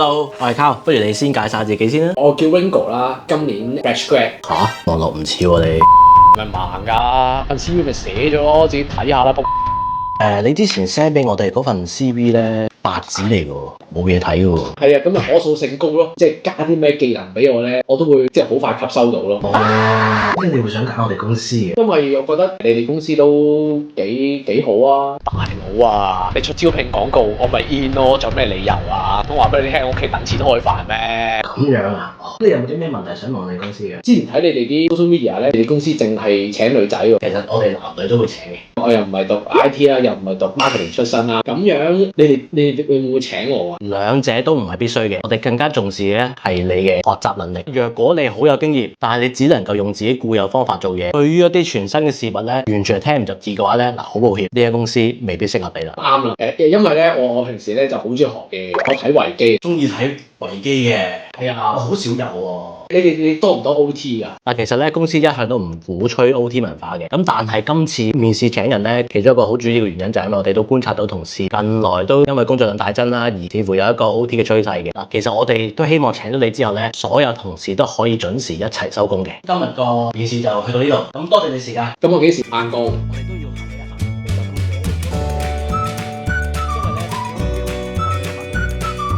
Hello，我係 Carl，不如你先介紹下自己先啦。我叫 Ringo 啦，今年 fresh grad。吓，網絡唔似喎你。咪盲㗎，份 CV 咪寫咗咯，自己睇下啦。你之前 send 俾我哋嗰份 CV 咧，白紙嚟嘅喎，冇嘢睇嘅喎。係啊，咁咪可塑性高咯，即係加啲咩技能俾我咧，我都會即係好快吸收到咯。點解你會想揀我哋公司嘅？因為我覺得你哋公司都幾好啊。大佬啊，你出招聘廣告，我咪 in 咯，仲有咩理由啊？我話俾你聽，我屋企等錢開飯咩？咁樣啊？你有冇啲咩問題想問我哋公司嘅？之前睇你哋啲 social media 咧，你哋公司淨係請女仔喎。其實我哋男女都會請嘅。我又唔係讀 IT 啦，又唔係讀 marketing 出身啦，咁樣你會唔會請我啊？兩者都唔係必須嘅，我哋更加重視嘅係你嘅學習能力。若果你好有經驗，但係你只能夠用自己固有方法做嘢，對於一啲全新嘅事物咧，完全係聽唔入耳嘅話咧，嗱，好抱歉，呢間公司未必適合你啦。啱啦，因為咧我平時咧就好中意學嘅，我睇維基。中意睇維基嘅，係啊，我好少有喎。你多唔多 OT 㗎？嗱，其實咧公司一向都唔鼓吹 OT 文化嘅，咁但係今次面試請人咧，其中一個好主要嘅原因就係因為我哋都觀察到同事近來都因為工作量大增啦，而似乎有一個 OT 嘅趨勢嘅。嗱，其實我哋都希望請咗你之後咧，所有同事都可以準時一齊收工嘅。今日個面試就去到呢度，咁多謝你時間。咁我幾時返工？我哋都